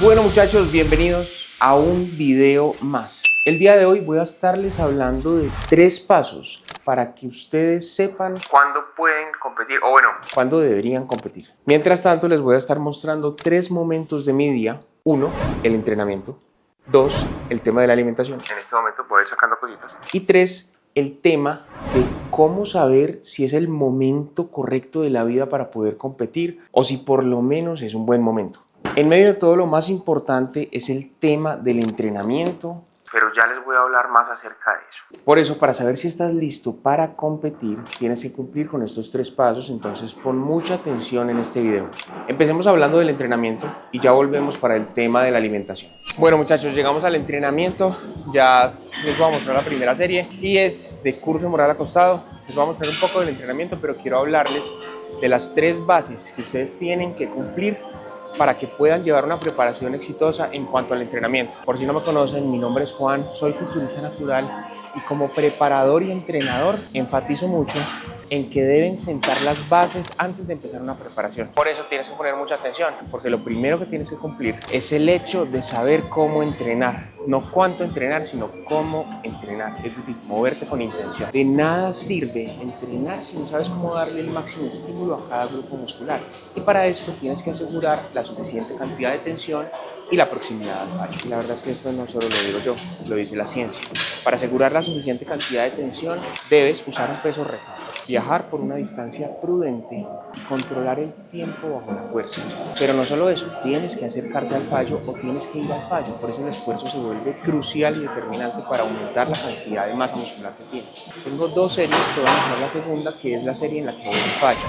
Bueno muchachos, bienvenidos a un video más. El día de hoy voy a estarles hablando de 3 pasos para que ustedes sepan cuándo pueden competir o cuándo deberían competir. Mientras tanto les voy a estar mostrando 3 momentos de mi día. 1, el entrenamiento. 2, el tema de la alimentación. En este momento voy a ir sacando cositas. Y 3, el tema de cómo saber si es el momento correcto de la vida para poder competir o si por lo menos es un buen momento. En medio de todo, lo más importante es el tema del entrenamiento, pero ya les voy a hablar más acerca de eso. Por eso, para saber si estás listo para competir, tienes que cumplir con estos 3 pasos, entonces pon mucha atención en este video. Empecemos hablando del entrenamiento y ya volvemos para el tema de la alimentación. Bueno muchachos, llegamos al entrenamiento, ya les voy a mostrar la primera serie y es de curl femoral acostado. Les voy a mostrar un poco del entrenamiento, pero quiero hablarles de las 3 bases que ustedes tienen que cumplir para que puedan llevar una preparación exitosa en cuanto al entrenamiento. Por si no me conocen, mi nombre es Juan, soy culturista natural y como preparador y entrenador enfatizo mucho en que deben sentar las bases antes de empezar una preparación. Por eso tienes que poner mucha atención, porque lo primero que tienes que cumplir es el hecho de saber cómo entrenar. No cuánto entrenar, sino cómo entrenar, es decir, moverte con intención. De nada sirve entrenar si no sabes cómo darle el máximo estímulo a cada grupo muscular. Y para esto tienes que asegurar la suficiente cantidad de tensión y la proximidad al fallo. Y la verdad es que esto no solo lo digo yo, lo dice la ciencia. Para asegurar la suficiente cantidad de tensión, debes usar un peso retador, viajar por una distancia prudente y controlar el tiempo bajo la fuerza. Pero no solo eso, tienes que acercarte al fallo o tienes que ir al fallo. Por eso el esfuerzo se vuelve crucial y determinante para aumentar la cantidad de masa muscular que tienes. Tengo 2 series, te voy a mostrar la segunda, que es la serie en la que voy al fallo.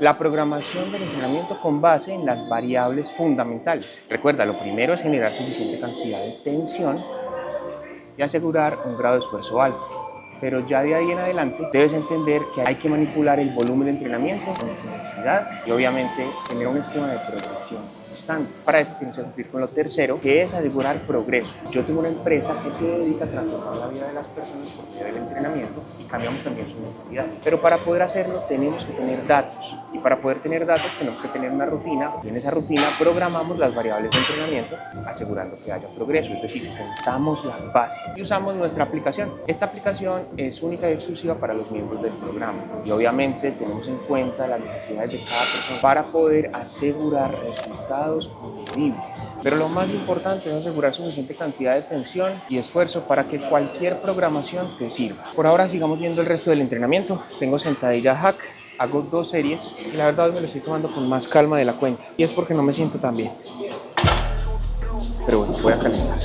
La programación del entrenamiento con base en las variables fundamentales. Recuerda, lo primero es generar suficiente cantidad de tensión y asegurar un grado de esfuerzo alto. Pero ya de ahí en adelante debes entender que hay que manipular el volumen de entrenamiento con intensidad y obviamente tener un esquema de progresión constante. Para esto tienes que cumplir con lo tercero, que es asegurar progreso. Yo tengo una empresa que se dedica a transformar la vida de las personas por medio del entrenamiento y cambiamos también su mentalidad. Pero para poder hacerlo tenemos que tener datos y para poder tener datos tenemos que tener una rutina y en esa rutina programamos las variables de entrenamiento asegurando que haya progreso, es decir, sentamos las bases y usamos nuestra aplicación. Esta aplicación es única y exclusiva para los miembros del programa y obviamente tenemos en cuenta las necesidades de cada persona para poder asegurar resultados medibles. Pero lo más importante es asegurar suficiente cantidad de tensión y esfuerzo para que cualquier programación te sirva. Por ahora sigamos viendo el resto del entrenamiento. Tengo sentadilla hack, hago 2 series y la verdad hoy me lo estoy tomando con más calma de la cuenta y es porque no me siento tan bien. Pero bueno, voy a calentar.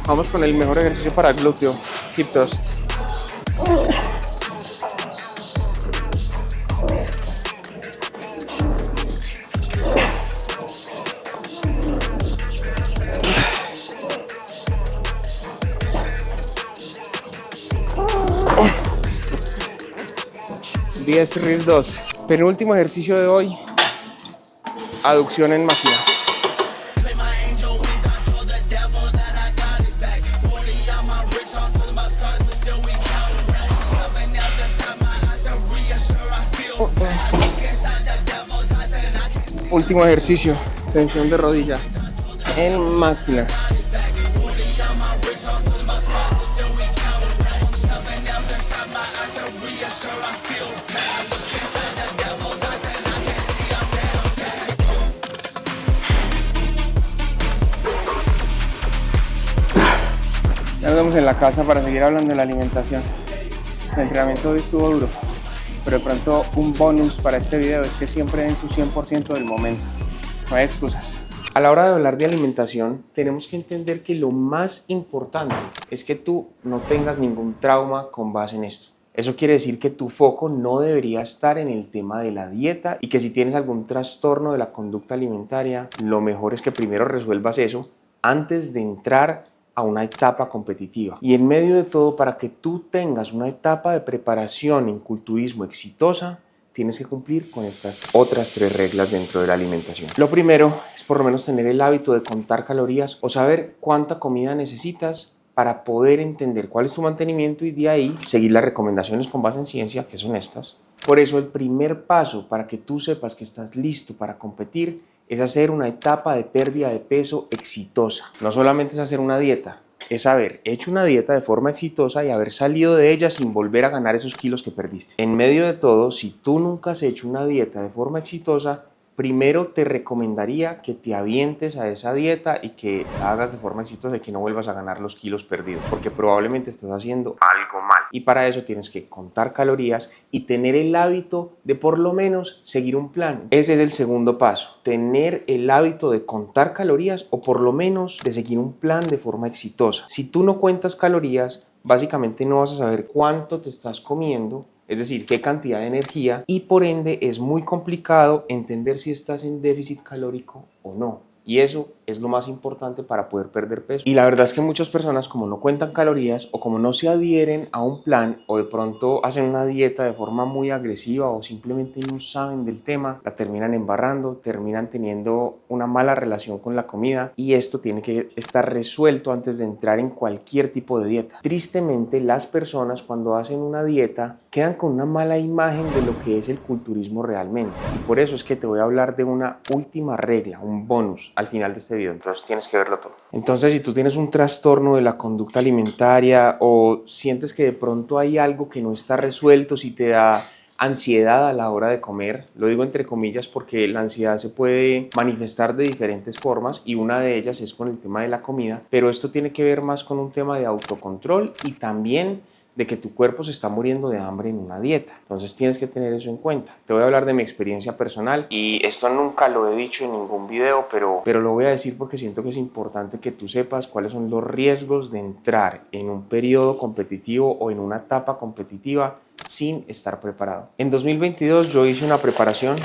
Vamos con el mejor ejercicio para el glúteo, hip thrust. Reel 2. Penúltimo ejercicio de hoy, aducción en máquina. Último ejercicio, extensión de rodilla en máquina. Ya nos vemos en la casa para seguir hablando de la alimentación. El entrenamiento hoy estuvo duro, pero de pronto un bonus para este video es que siempre den su 100% del momento. No hay excusas. A la hora de hablar de alimentación, tenemos que entender que lo más importante es que tú no tengas ningún trauma con base en esto. Eso quiere decir que tu foco no debería estar en el tema de la dieta y que si tienes algún trastorno de la conducta alimentaria, lo mejor es que primero resuelvas eso antes de entrar a una etapa competitiva. Y en medio de todo, para que tú tengas una etapa de preparación en culturismo exitosa, tienes que cumplir con estas otras 3 reglas dentro de la alimentación. Lo primero es por lo menos tener el hábito de contar calorías o saber cuánta comida necesitas para poder entender cuál es tu mantenimiento y de ahí seguir las recomendaciones con base en ciencia, que son estas. Por eso el primer paso para que tú sepas que estás listo para competir es hacer una etapa de pérdida de peso exitosa. No solamente es hacer una dieta, es haber hecho una dieta de forma exitosa y haber salido de ella sin volver a ganar esos kilos que perdiste. En medio de todo, si tú nunca has hecho una dieta de forma exitosa, primero te recomendaría que te avientes a esa dieta y que la hagas de forma exitosa y que no vuelvas a ganar los kilos perdidos, porque probablemente estás haciendo algo mal. Y para eso tienes que contar calorías y tener el hábito de por lo menos seguir un plan. Ese es el segundo paso, tener el hábito de contar calorías o por lo menos de seguir un plan de forma exitosa. Si tú no cuentas calorías, básicamente no vas a saber cuánto te estás comiendo, es decir, qué cantidad de energía, y por ende es muy complicado entender si estás en déficit calórico o no. Y eso es lo más importante para poder perder peso. Y la verdad es que muchas personas, como no cuentan calorías o como no se adhieren a un plan o de pronto hacen una dieta de forma muy agresiva o simplemente no saben del tema, la terminan embarrando, terminan teniendo una mala relación con la comida y esto tiene que estar resuelto antes de entrar en cualquier tipo de dieta. Tristemente, las personas cuando hacen una dieta quedan con una mala imagen de lo que es el culturismo realmente. Y por eso es que te voy a hablar de una última regla, un bonus al final de este video, entonces tienes que verlo todo. Entonces, si tú tienes un trastorno de la conducta alimentaria o sientes que de pronto hay algo que no está resuelto, si te da ansiedad a la hora de comer, lo digo entre comillas porque la ansiedad se puede manifestar de diferentes formas y una de ellas es con el tema de la comida, pero esto tiene que ver más con un tema de autocontrol y también de que tu cuerpo se está muriendo de hambre en una dieta. Entonces tienes que tener eso en cuenta. Te voy a hablar de mi experiencia personal y esto nunca lo he dicho en ningún video, pero lo voy a decir porque siento que es importante que tú sepas cuáles son los riesgos de entrar en un periodo competitivo o en una etapa competitiva sin estar preparado. En 2022 yo hice una preparación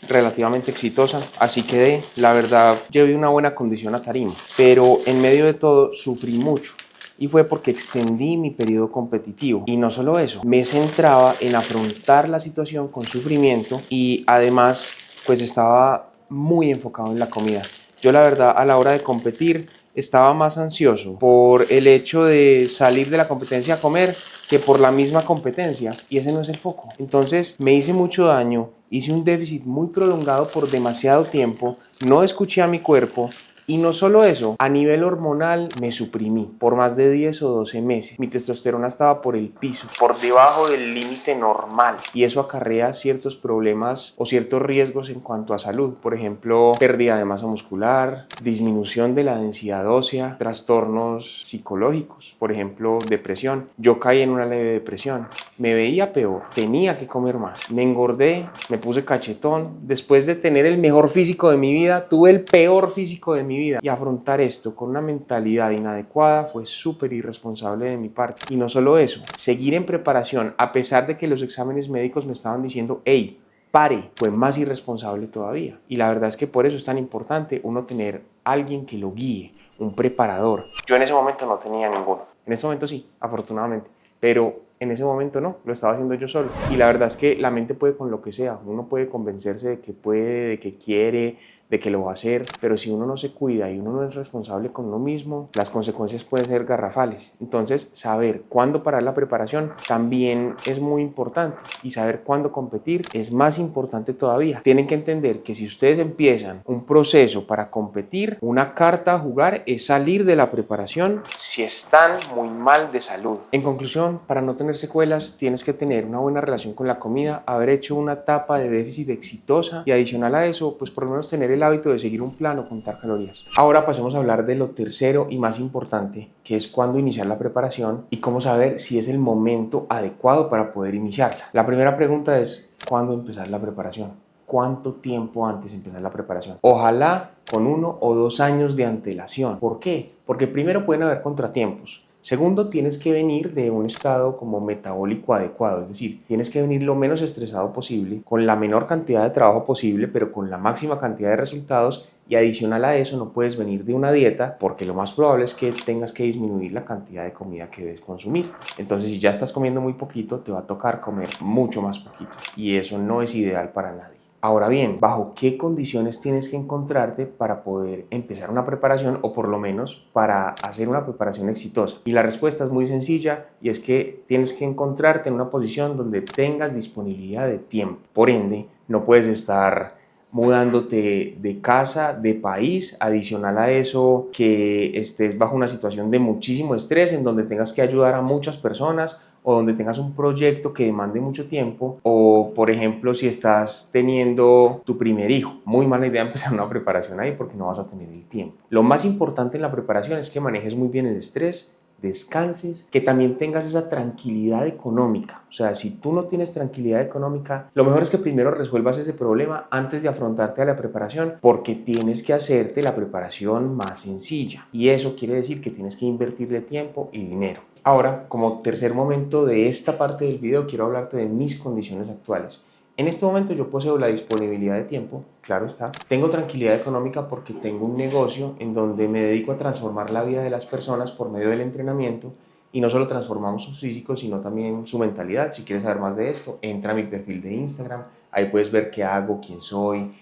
relativamente exitosa, así quedé. La verdad, llevé una buena condición a tarima, pero en medio de todo sufrí mucho. Y fue porque extendí mi periodo competitivo. Y no solo eso, me centraba en afrontar la situación con sufrimiento y además pues estaba muy enfocado en la comida. Yo la verdad a la hora de competir estaba más ansioso por el hecho de salir de la competencia a comer que por la misma competencia y ese no es el foco. Entonces me hice mucho daño, hice un déficit muy prolongado por demasiado tiempo, no escuché a mi cuerpo. Y no solo eso, a nivel hormonal me suprimí por más de 10 o 12 meses. Mi testosterona estaba por el piso, por debajo del límite normal. Y eso acarrea ciertos problemas o ciertos riesgos en cuanto a salud. Por ejemplo, pérdida de masa muscular, disminución de la densidad ósea, trastornos psicológicos, por ejemplo, depresión. Yo caí en una leve depresión. Me veía peor, tenía que comer más. Me engordé, me puse cachetón. Después de tener el mejor físico de mi vida, tuve el peor físico de mi vida. Y afrontar esto con una mentalidad inadecuada fue súper irresponsable de mi parte. Y no solo eso, seguir en preparación a pesar de que los exámenes médicos me estaban diciendo, hey, pare, fue más irresponsable todavía. Y la verdad es que por eso es tan importante uno tener alguien que lo guíe, un preparador. Yo en ese momento no tenía ninguno. En este momento sí, afortunadamente. Pero en ese momento no, lo estaba haciendo yo solo. Y la verdad es que la mente puede con lo que sea. Uno puede convencerse de que puede, de que quiere, de que lo va a hacer, pero si uno no se cuida y uno no es responsable con uno mismo, las consecuencias pueden ser garrafales. Entonces, saber cuándo parar la preparación también es muy importante y saber cuándo competir es más importante todavía. Tienen que entender que si ustedes empiezan un proceso para competir, una carta a jugar es salir de la preparación si están muy mal de salud. En conclusión, para no tener secuelas, tienes que tener una buena relación con la comida, haber hecho una etapa de déficit exitosa y adicional a eso, pues por lo menos tener el hábito de seguir un plan o contar calorías. Ahora pasemos a hablar de lo tercero y más importante, que es cuándo iniciar la preparación y cómo saber si es el momento adecuado para poder iniciarla. La primera pregunta es, ¿cuándo empezar la preparación? cuánto tiempo antes empezar la preparación. Ojalá con 1 o 2 años de antelación. ¿Por qué? Porque primero pueden haber contratiempos. Segundo, tienes que venir de un estado como metabólico adecuado, es decir, tienes que venir lo menos estresado posible, con la menor cantidad de trabajo posible, pero con la máxima cantidad de resultados. Y adicional a eso, no puedes venir de una dieta porque lo más probable es que tengas que disminuir la cantidad de comida que debes consumir. Entonces, si ya estás comiendo muy poquito, te va a tocar comer mucho más poquito. Y eso no es ideal para nadie. Ahora bien, ¿bajo qué condiciones tienes que encontrarte para poder empezar una preparación o por lo menos para hacer una preparación exitosa? Y la respuesta es muy sencilla y es que tienes que encontrarte en una posición donde tengas disponibilidad de tiempo. Por ende, no puedes estar mudándote de casa, de país, adicional a eso que estés bajo una situación de muchísimo estrés en donde tengas que ayudar a muchas personas o donde tengas un proyecto que demande mucho tiempo, o por ejemplo si estás teniendo tu primer hijo, muy mala idea empezar una preparación ahí porque no vas a tener el tiempo. Lo más importante en la preparación es que manejes muy bien el estrés, descanses, que también tengas esa tranquilidad económica. O sea, si tú no tienes tranquilidad económica, lo mejor es que primero resuelvas ese problema antes de afrontarte a la preparación, porque tienes que hacerte la preparación más sencilla. Y eso quiere decir que tienes que invertirle tiempo y dinero. Ahora, como tercer momento de esta parte del video, quiero hablarte de mis condiciones actuales. En este momento yo poseo la disponibilidad de tiempo, claro está. Tengo tranquilidad económica porque tengo un negocio en donde me dedico a transformar la vida de las personas por medio del entrenamiento, y no solo transformamos su físico, sino también su mentalidad. Si quieres saber más de esto, entra a mi perfil de Instagram, ahí puedes ver qué hago, quién soy,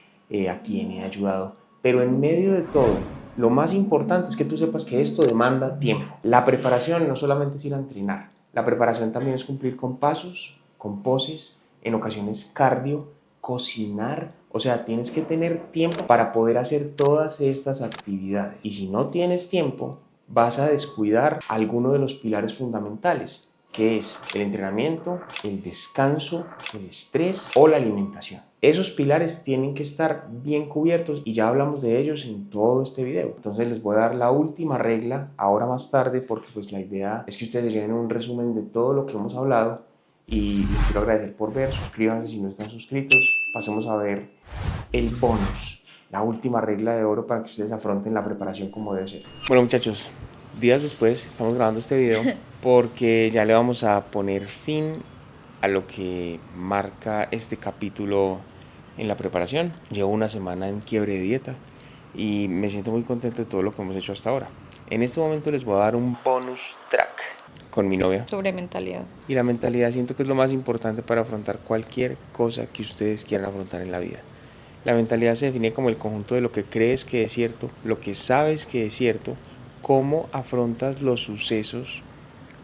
a quién he ayudado. Pero en medio de todo, lo más importante es que tú sepas que esto demanda tiempo. La preparación no solamente es ir a entrenar, la preparación también es cumplir con pasos, con poses, en ocasiones cardio, cocinar. O sea, tienes que tener tiempo para poder hacer todas estas actividades. Y si no tienes tiempo, vas a descuidar alguno de los pilares fundamentales, que es el entrenamiento, el descanso, el estrés o la alimentación. Esos pilares tienen que estar bien cubiertos y ya hablamos de ellos en todo este video. Entonces les voy a dar la última regla ahora más tarde, porque pues la idea es que ustedes lleguen a un resumen de todo lo que hemos hablado. Y les quiero agradecer por ver, suscríbanse si no están suscritos. Pasemos a ver el bonus, la última regla de oro para que ustedes afronten la preparación como debe ser. Bueno muchachos, días después estamos grabando este video porque ya le vamos a poner fin a lo que marca este capítulo en la preparación. Llevo una semana en quiebre de dieta y me siento muy contento de todo lo que hemos hecho hasta ahora. En este momento les voy a dar un bonus track con mi novia sobre mentalidad. Y la mentalidad siento que es lo más importante para afrontar cualquier cosa que ustedes quieran afrontar en la vida. La mentalidad se define como el conjunto de lo que crees que es cierto, lo que sabes que es cierto, cómo afrontas los sucesos,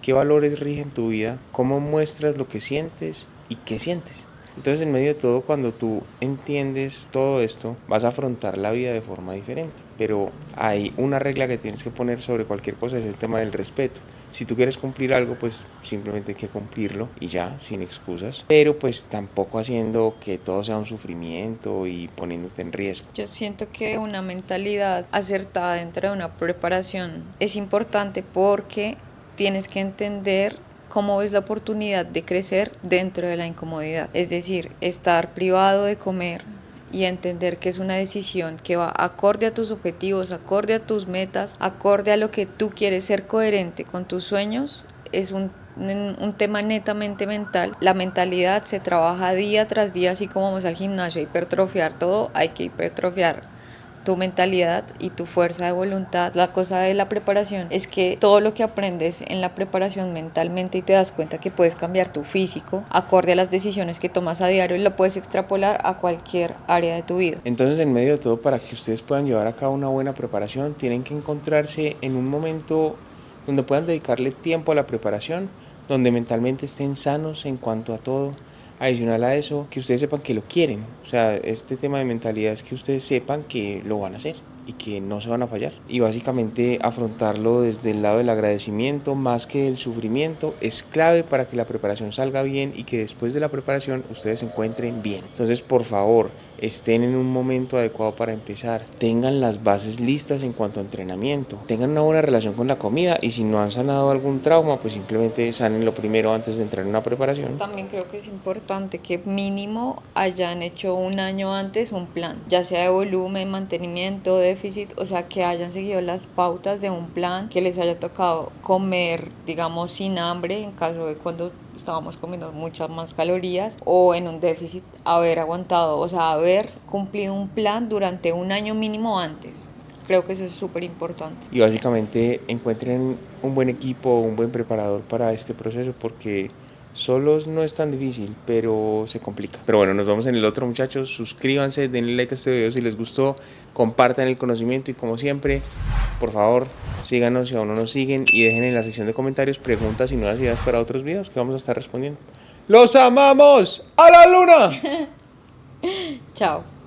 qué valores rigen tu vida, cómo muestras lo que sientes y qué sientes. Entonces, en medio de todo, cuando tú entiendes todo esto, vas a afrontar la vida de forma diferente. Pero hay una regla que tienes que poner sobre cualquier cosa, es el tema del respeto. Si tú quieres cumplir algo, pues simplemente hay que cumplirlo y ya, sin excusas. Pero pues tampoco haciendo que todo sea un sufrimiento y poniéndote en riesgo. Yo siento que una mentalidad acertada dentro de una preparación es importante porque tienes que entender cómo ves la oportunidad de crecer dentro de la incomodidad. Es decir, estar privado de comer y entender que es una decisión que va acorde a tus objetivos, acorde a tus metas, acorde a lo que tú quieres, ser coherente con tus sueños, es un tema netamente mental. La mentalidad se trabaja día tras día, así como vamos al gimnasio a hipertrofiar todo, hay que hipertrofiar tu mentalidad y tu fuerza de voluntad. La cosa de la preparación es que todo lo que aprendes en la preparación mentalmente y te das cuenta que puedes cambiar tu físico acorde a las decisiones que tomas a diario y lo puedes extrapolar a cualquier área de tu vida. Entonces, en medio de todo, para que ustedes puedan llevar a cabo una buena preparación, tienen que encontrarse en un momento donde puedan dedicarle tiempo a la preparación, donde mentalmente estén sanos en cuanto a todo. Adicional a eso, que ustedes sepan que lo quieren. O sea, este tema de mentalidad es que ustedes sepan que lo van a hacer y que no se van a fallar. Y básicamente afrontarlo desde el lado del agradecimiento más que del sufrimiento es clave para que la preparación salga bien y que después de la preparación ustedes se encuentren bien. Entonces, por favor, estén en un momento adecuado para empezar, tengan las bases listas en cuanto a entrenamiento, tengan una buena relación con la comida y si no han sanado algún trauma, pues simplemente sanen lo primero antes de entrar en una preparación. También creo que es importante que mínimo hayan hecho un año antes un plan, ya sea de volumen, mantenimiento, déficit, o sea, que hayan seguido las pautas de un plan, que les haya tocado comer, digamos, sin hambre en caso de cuando estábamos comiendo muchas más calorías, o en un déficit haber aguantado, o sea, haber cumplido un plan durante un año mínimo antes. Creo que eso es súper importante. Y básicamente encuentren un buen equipo, un buen preparador para este proceso porque solos no es tan difícil, pero se complica. Pero bueno, nos vemos en el otro, muchachos. Suscríbanse, denle like a este video si les gustó, compartan el conocimiento y como siempre, por favor, síganos si aún no nos siguen y dejen en la sección de comentarios preguntas y nuevas ideas para otros videos que vamos a estar respondiendo. ¡Los amamos! ¡A la luna! Chao.